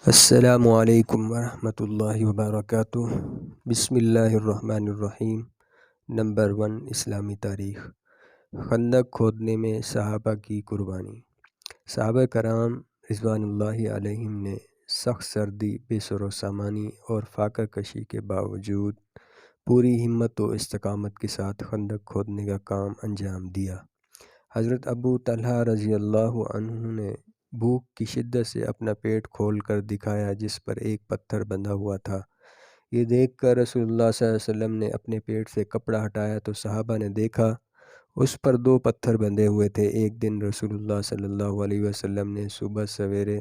السلام علیکم ورحمۃ اللہ وبرکاتہ۔ بسم اللہ الرحمن الرحیم۔ نمبر 1، اسلامی تاریخ۔ خندق کھودنے میں صحابہ کی قربانی۔ صحابہ کرام رضوان اللہ علیہم نے سخت سردی، بے سر و سامانی اور فاقہ کشی کے باوجود پوری ہمت و استقامت کے ساتھ خندق کھودنے کا کام انجام دیا۔ حضرت ابو طلحہ رضی اللہ عنہ نے بھوک کی شدت سے اپنا پیٹ کھول کر دکھایا، جس پر ایک پتھر بندھا ہوا تھا۔ یہ دیکھ کر رسول اللہ صلی اللہ علیہ وسلم نے اپنے پیٹ سے کپڑا ہٹایا تو صحابہ نے دیکھا اس پر 2 پتھر بندھے ہوئے تھے۔ ایک دن رسول اللہ صلی اللہ علیہ وسلم نے صبح سویرے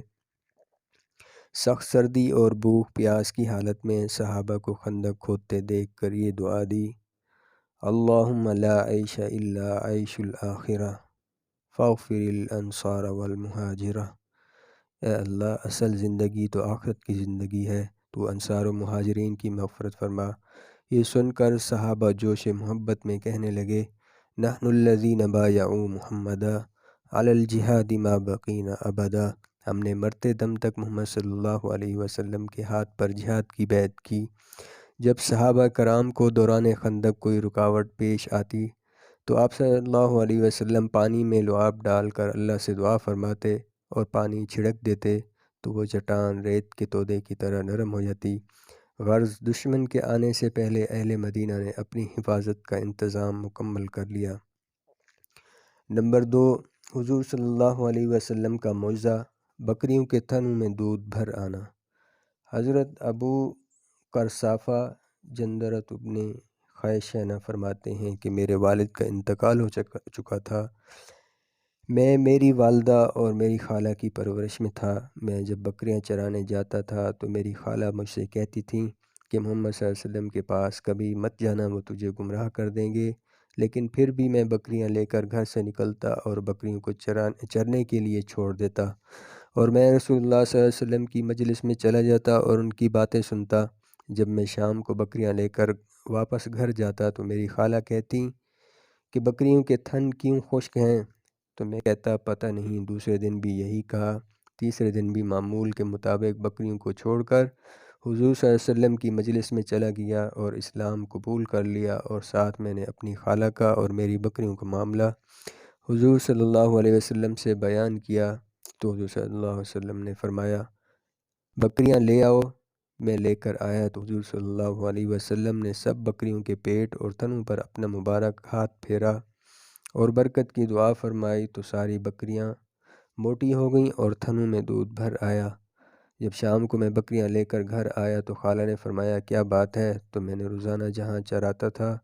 سخت سردی اور بھوک پیاس کی حالت میں صحابہ کو خندق کھودتے دیکھ کر یہ دعا دی: اللہم لا عیش الا عیش الآخرہ فاغفر الانصار والمہاجرہ۔ اے اللہ، اصل زندگی تو آخرت کی زندگی ہے، تو انصار و مہاجرین کی مغفرت فرما۔ یہ سن کر صحابہ جوش محبت میں کہنے لگے: نحن الذین بایعوا محمدا علی الجہاد ما بقینا ابدا۔ ہم نے مرتے دم تک محمد صلی اللہ علیہ وسلم کے ہاتھ پر جہاد کی بیعت کی۔ جب صحابہ کرام کو دوران خندق کوئی رکاوٹ پیش آتی تو آپ صلی اللہ علیہ وسلم پانی میں لعاب ڈال کر اللہ سے دعا فرماتے اور پانی چھڑک دیتے تو وہ چٹان ریت کے تودے کی طرح نرم ہو جاتی۔ غرض دشمن کے آنے سے پہلے اہل مدینہ نے اپنی حفاظت کا انتظام مکمل کر لیا۔ نمبر 2، حضور صلی اللہ علیہ وسلم کا معجزہ، بکریوں کے تھنوں میں دودھ بھر آنا۔ حضرت ابو قرصافہ جندرۃ ابن خیشانہ فرماتے ہیں کہ میرے والد کا انتقال ہو چکا تھا۔ میں میری والدہ اور میری خالہ کی پرورش میں تھا۔ میں جب بکریاں چرانے جاتا تھا تو میری خالہ مجھ سے کہتی تھیں کہ محمد صلی اللہ علیہ وسلم کے پاس کبھی مت جانا، وہ تجھے گمراہ کر دیں گے، لیکن پھر بھی میں بکریاں لے کر گھر سے نکلتا اور بکریوں کو چرنے کے لیے چھوڑ دیتا، اور میں رسول اللہ صلی اللہ علیہ وسلم کی مجلس میں چلا جاتا اور ان کی باتیں سنتا۔ جب میں شام کو بکریاں لے کر واپس گھر جاتا تو میری خالہ کہتی کہ بکریوں کے تھن کیوں خشک ہیں؟ تو میں کہتا پتہ نہیں۔ دوسرے دن بھی یہی کہا۔ تیسرے دن بھی معمول کے مطابق بکریوں کو چھوڑ کر حضور صلی اللہ علیہ وسلم کی مجلس میں چلا گیا اور اسلام قبول کر لیا، اور ساتھ میں نے اپنی خالہ کا اور میری بکریوں کا معاملہ حضور صلی اللہ علیہ وسلم سے بیان کیا تو حضور صلی اللہ علیہ وسلم نے فرمایا بکریاں لے آؤ۔ میں لے کر آیا تو حضور صلی اللہ علیہ وسلم نے سب بکریوں کے پیٹ اور تنوں پر اپنا مبارک ہاتھ پھیرا اور برکت کی دعا فرمائی تو ساری بکریاں موٹی ہو گئیں اور تھنوں میں دودھ بھر آیا۔ جب شام کو میں بکریاں لے کر گھر آیا تو خالہ نے فرمایا کیا بات ہے؟ تو میں نے روزانہ جہاں چراتا تھا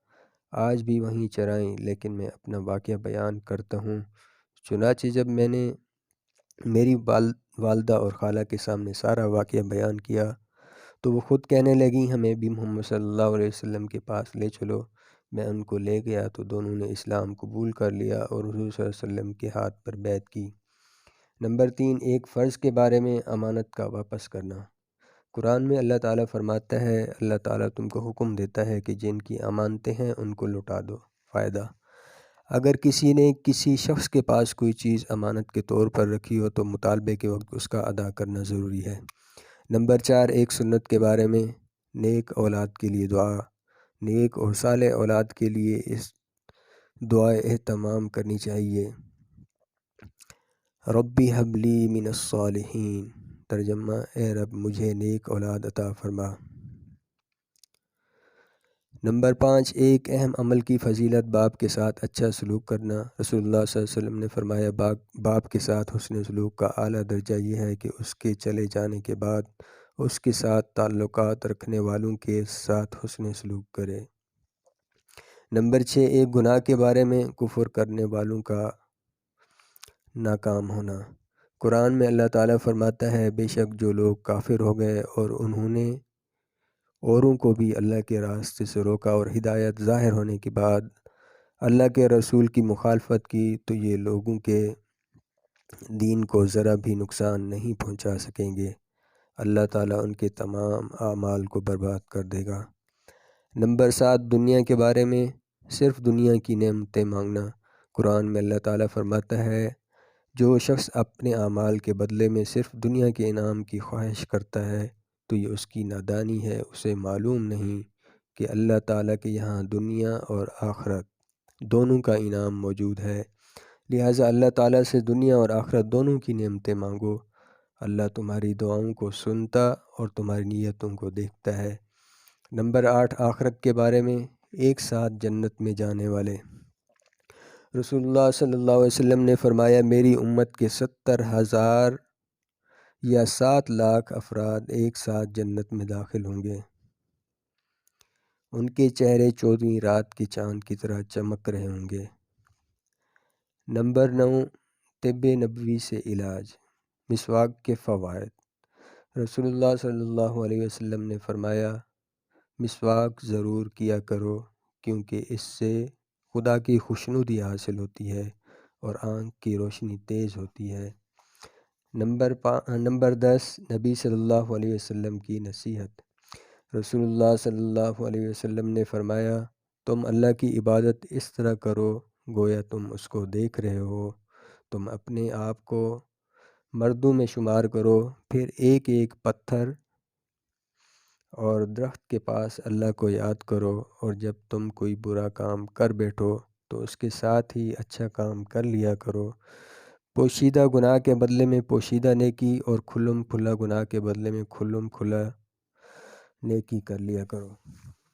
آج بھی وہیں چرائیں، لیکن میں اپنا واقعہ بیان کرتا ہوں۔ چنانچہ جب میں نے میری والدہ اور خالہ کے سامنے سارا واقعہ بیان کیا تو وہ خود کہنے لگیں ہمیں بھی محمد صلی اللہ علیہ وسلم کے پاس لے چلو۔ میں ان کو لے گیا تو دونوں نے اسلام قبول کر لیا اور حضور صلی اللہ علیہ وسلم کے ہاتھ پر بیعت کی۔ نمبر 3، ایک فرض کے بارے میں امانت کا واپس کرنا۔ قرآن میں اللہ تعالیٰ فرماتا ہے اللہ تعالیٰ تم کو حکم دیتا ہے کہ جن کی امانتیں ہیں ان کو لوٹا دو۔ فائدہ: اگر کسی نے کسی شخص کے پاس کوئی چیز امانت کے طور پر رکھی ہو تو مطالبے کے وقت اس کا ادا کرنا ضروری ہے۔ نمبر 4، ایک سنت کے بارے میں، نیک اولاد کے لیے دعا۔ نیک اور صالح اولاد کے لیے اس دعائے اہتمام کرنی چاہیے: ربی حب لی من الصالحین۔ ترجمہ: اے رب مجھے نیک اولاد عطا فرما۔ نمبر 5، ایک اہم عمل کی فضیلت باپ کے ساتھ اچھا سلوک کرنا۔ رسول اللہ صلی اللہ علیہ وسلم نے فرمایا باپ کے ساتھ حسن سلوک کا اعلیٰ درجہ یہ ہے کہ اس کے چلے جانے کے بعد اس کے ساتھ تعلقات رکھنے والوں کے ساتھ حسن سلوک کرے۔ نمبر 6، ایک گناہ کے بارے میں، کفر کرنے والوں کا ناکام ہونا۔ قرآن میں اللہ تعالیٰ فرماتا ہے بے شک جو لوگ کافر ہو گئے اور انہوں نے اوروں کو بھی اللہ کے راستے سے روکا اور ہدایت ظاہر ہونے کے بعد اللہ کے رسول کی مخالفت کی تو یہ لوگوں کے دین کو ذرا بھی نقصان نہیں پہنچا سکیں گے۔ اللہ تعالیٰ ان کے تمام اعمال کو برباد کر دے گا۔ نمبر 7، دنیا کے بارے میں، صرف دنیا کی نعمتیں مانگنا۔ قرآن میں اللہ تعالیٰ فرماتا ہے جو شخص اپنے اعمال کے بدلے میں صرف دنیا کے انعام کی خواہش کرتا ہے تو یہ اس کی نادانی ہے۔ اسے معلوم نہیں کہ اللہ تعالیٰ کے یہاں دنیا اور آخرت دونوں کا انعام موجود ہے، لہٰذا اللہ تعالیٰ سے دنیا اور آخرت دونوں کی نعمتیں مانگو۔ اللہ تمہاری دعاؤں کو سنتا اور تمہاری نیتوں کو دیکھتا ہے۔ نمبر 8، آخرت کے بارے میں ایک ساتھ جنت میں جانے والے۔ رسول اللہ صلی اللہ علیہ وسلم نے فرمایا، میری امت کے 70,000 یا 7 لاکھ افراد ایک ساتھ جنت میں داخل ہوں گے۔ ان کے چہرے 14ویں رات کے چاند کی طرح چمک رہے ہوں گے۔ نمبر 9، طب نبوی سے علاج، مسواک کے فوائد۔ رسول اللہ صلی اللہ علیہ وسلم نے فرمایا، مسواک ضرور کیا کرو کیونکہ اس سے خدا کی خوشنودی حاصل ہوتی ہے اور آنکھ کی روشنی تیز ہوتی ہے۔ نمبر 10، نبی صلی اللہ علیہ وسلم کی نصیحت۔ رسول اللہ صلی اللہ علیہ وسلم نے فرمایا، تم اللہ کی عبادت اس طرح کرو گویا تم اس کو دیکھ رہے ہو۔ تم اپنے آپ کو مردوں میں شمار کرو، پھر ایک ایک پتھر اور درخت کے پاس اللہ کو یاد کرو، اور جب تم کوئی برا کام کر بیٹھو تو اس کے ساتھ ہی اچھا کام کر لیا کرو۔ پوشیدہ گناہ کے بدلے میں پوشیدہ نیکی اور کھلم کھلا گناہ کے بدلے میں کھلم کھلا نیکی کر لیا کرو۔